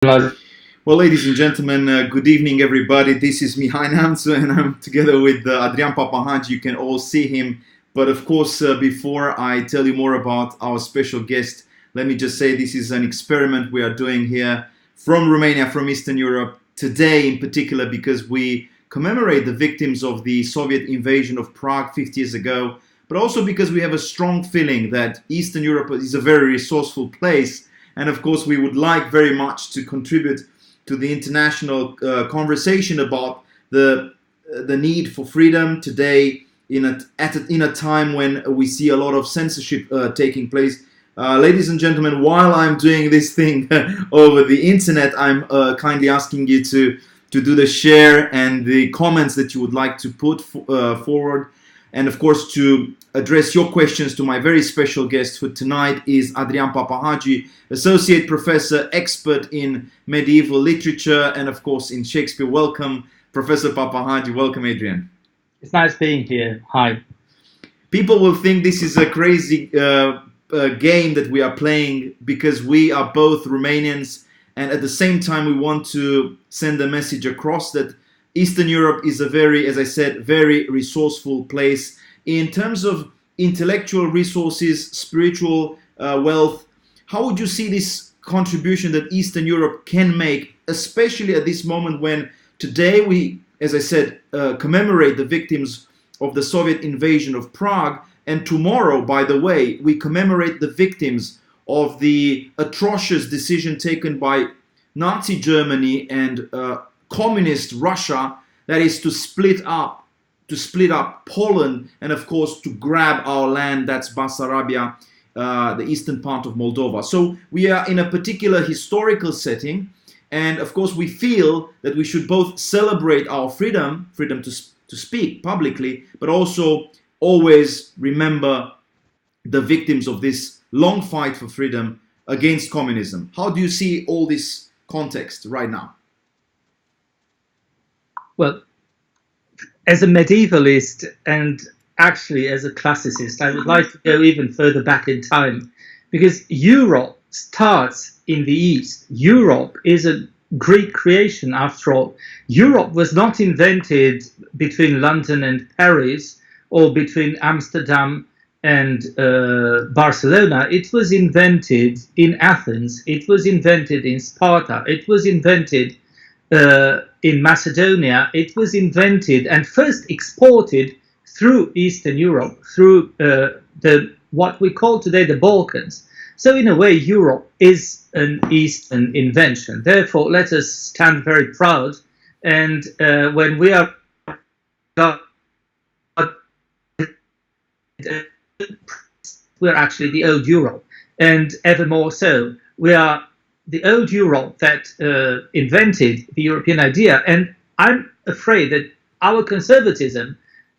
Well, ladies and gentlemen, good evening, everybody. This is Mihail Neamtu, and I'm together with Adrian Papahagi. You can all see him. But of course, before I tell you more about our special guest, let me just say this is an experiment we are doing here from Romania, from Eastern Europe, today in particular, because we commemorate the victims of the Soviet invasion of Prague 50 years ago, but also because we have a strong feeling that Eastern Europe is a very resourceful place. And of course, we would like very much to contribute to the international conversation about the need for freedom today in a time when we see a lot of censorship taking place. Ladies and gentlemen, while I'm doing this thing over the internet, I'm kindly asking you to do the share and the comments that you would like to put forward, and of course to address your questions to my very special guest, who tonight is Adrian Papahagi, Associate Professor, expert in medieval literature and of course in Shakespeare. Welcome, Professor Papahagi. Welcome, Adrian. It's nice being here. Hi. People will think this is a crazy game that we are playing because we are both Romanians, and at the same time we want to send a message across that Eastern Europe is a very, as I said, very resourceful place in terms of intellectual resources, spiritual wealth. How would you see this contribution that Eastern Europe can make, especially at this moment when today we, as I said, commemorate the victims of the Soviet invasion of Prague, and tomorrow, by the way, we commemorate the victims of the atrocious decision taken by Nazi Germany and communist Russia, that is to split up Poland and of course to grab our land, that's Bessarabia, the eastern part of Moldova. So we are in a particular historical setting, and of course we feel that we should both celebrate our freedom to speak publicly, but also always remember the victims of this long fight for freedom against communism. How do you see all this context right now? Well, as a medievalist and actually as a classicist, I would like to go even further back in time, because Europe starts in the East. Europe is a Greek creation, after all. Europe was not invented between London and Paris or between Amsterdam and Barcelona. It was invented in Athens. It was invented in Sparta. It was invented in Macedonia. It was invented and first exported through Eastern Europe, through what we call today the Balkans. So in a way, Europe is an Eastern invention. Therefore, let us stand very proud. And when we are we're actually the old Europe, and ever more so, we are the old Europe that invented the European idea. And I'm afraid that our conservatism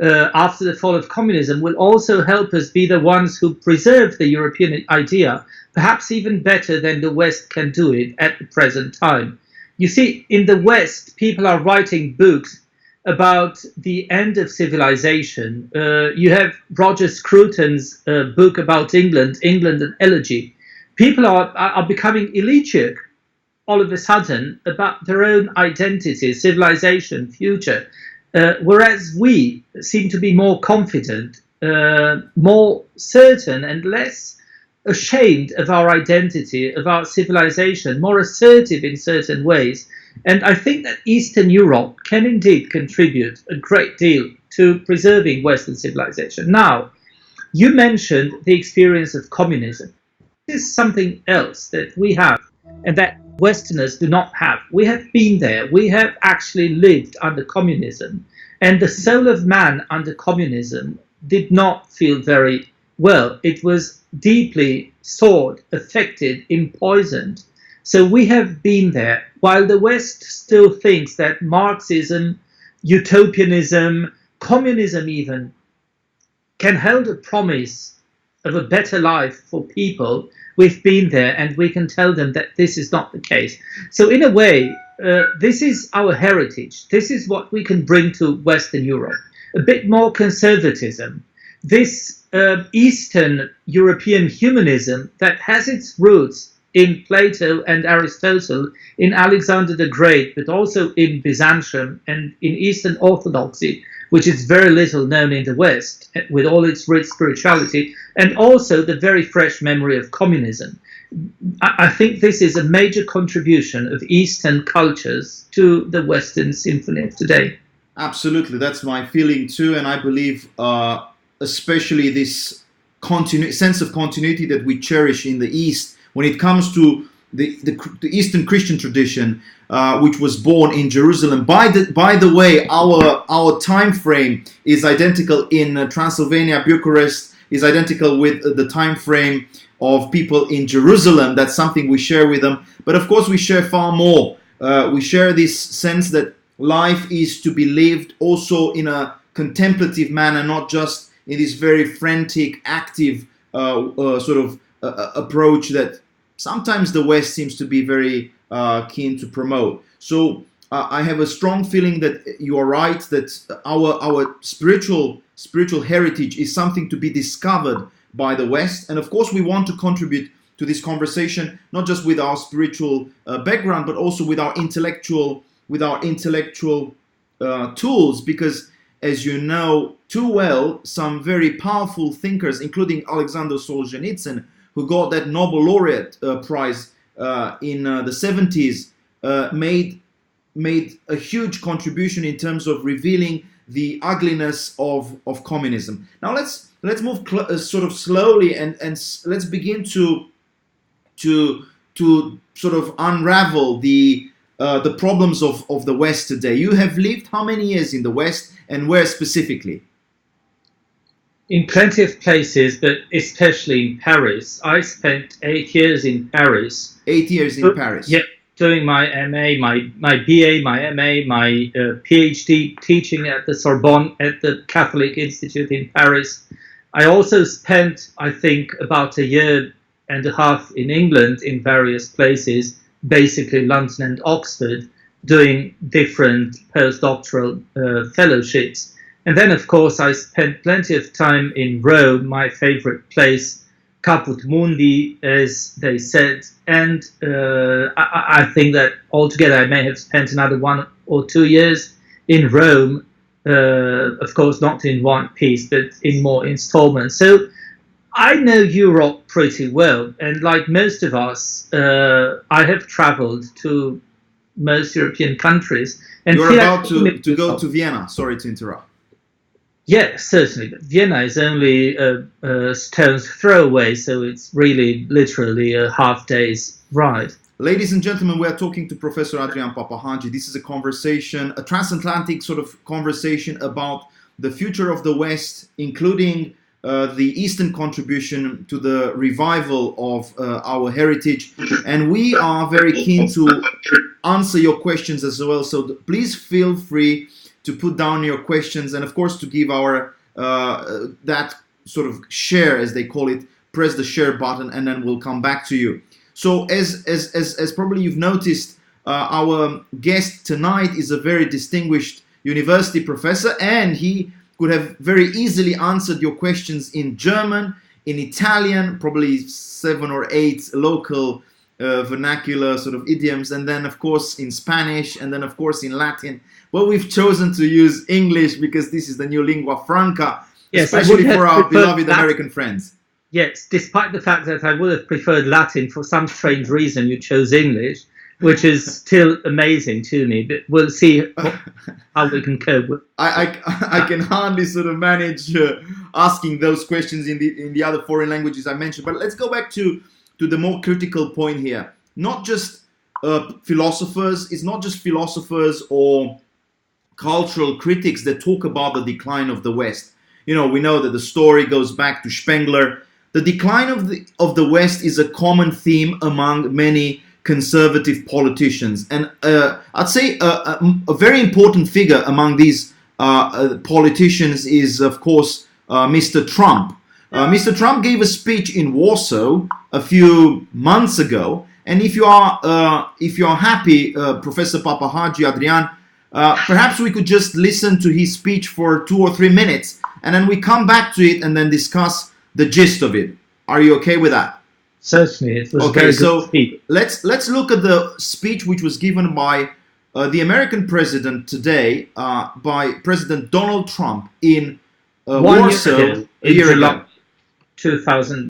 after the fall of communism will also help us be the ones who preserve the European idea, perhaps even better than the West can do it at the present time. You see, in the West, people are writing books about the end of civilization. You have Roger Scruton's book about England an Elegy. People are becoming elegiac all of a sudden about their own identity, civilization, future, whereas we seem to be more confident, more certain and less ashamed of our identity, of our civilization, more assertive in certain ways. And I think that Eastern Europe can indeed contribute a great deal to preserving Western civilization. Now, you mentioned the experience of communism. This is something else that we have and that Westerners do not have. We have been there. We have actually lived under communism. And the soul of man under communism did not feel very well. It was deeply soured, affected, empoisoned. So we have been there. While the West still thinks that Marxism, utopianism, communism even, can hold a promise of a better life for people, we've been there and we can tell them that this is not the case. So in a way, this is our heritage. This is what we can bring to Western Europe. A bit more conservatism. This Eastern European humanism that has its roots in Plato and Aristotle, in Alexander the Great, but also in Byzantium and in Eastern Orthodoxy, which is very little known in the West, with all its rich spirituality, and also the very fresh memory of communism. I think this is a major contribution of Eastern cultures to the Western symphony of today. Absolutely, that's my feeling too, and I believe especially this sense of continuity that we cherish in the East when it comes to the Eastern Christian tradition, which was born in Jerusalem. By the way, our time frame is identical in Transylvania, Bucharest is identical with the time frame of people in Jerusalem. That's something we share with them. But of course, we share far more. We share this sense that life is to be lived also in a contemplative manner, not just in this very frantic, active sort of approach that sometimes the West seems to be very keen to promote. So I have a strong feeling that you are right, that our spiritual heritage is something to be discovered by the West. And of course, we want to contribute to this conversation, not just with our spiritual background, but also with our intellectual tools, because as you know too well, some very powerful thinkers, including Alexander Solzhenitsyn, who got that Nobel laureate prize in the 70s, made a huge contribution in terms of revealing the ugliness of communism. Now let's move sort of slowly and let's begin to sort of unravel the problems of the West today. You have lived how many years in the West, and where specifically? In plenty of places, but especially in Paris. I spent 8 years in Paris. 8 years in Paris? Yeah, doing my MA, my BA, my MA, my PhD, teaching at the Sorbonne, at the Catholic Institute in Paris. I also spent, I think, about a year and a half in England in various places, basically London and Oxford, doing different postdoctoral fellowships. And then, of course, I spent plenty of time in Rome, my favorite place, Caput Mundi, as they said. And I think that altogether I may have spent another 1 or 2 years in Rome, of course, not in one piece, but in more installments. So I know Europe pretty well. And like most of us, I have traveled to most European countries. And you're about to go to Vienna. Sorry to interrupt. Yes, certainly. But Vienna is only a stone's throw away, so it's really literally a half day's ride. Ladies and gentlemen, we are talking to Professor Adrian Papahagi. This is a conversation, a transatlantic sort of conversation about the future of the West, including the Eastern contribution to the revival of our heritage. And we are very keen to answer your questions as well. So please feel free to put down your questions, and of course to give our that sort of share, as they call it, press the share button, and then we'll come back to you. So as probably you've noticed, our guest tonight is a very distinguished university professor, and he could have very easily answered your questions in German, in Italian, probably 7 or 8 local vernacular sort of idioms, and then of course in Spanish, and then of course in Latin. Well, we've chosen to use English because this is the new lingua franca, yes, especially for our beloved American friends. Yes, despite the fact that I would have preferred Latin, for some strange reason you chose English, which is still amazing to me, but we'll see how we can cope with. I can hardly sort of manage asking those questions in the other foreign languages I mentioned, but let's go back to the more critical point here. Not just philosophers, it's not just philosophers or cultural critics that talk about the decline of the West. You know, we know that the story goes back to Spengler. The decline of the West is a common theme among many conservative politicians, and I'd say a very important figure among these politicians is, of course, Mr. Trump. Mr. Trump gave a speech in Warsaw a few months ago, and if you are happy, Professor Papahagi, Adrian, perhaps we could just listen to his speech for 2 or 3 minutes, and then we come back to it and then discuss the gist of it. Are you okay with that? Certainly, it was a Okay, very so good speech. let's look at the speech which was given by the American president today, by President Donald Trump in 1 year Warsaw ago, a in year July ago. 2000.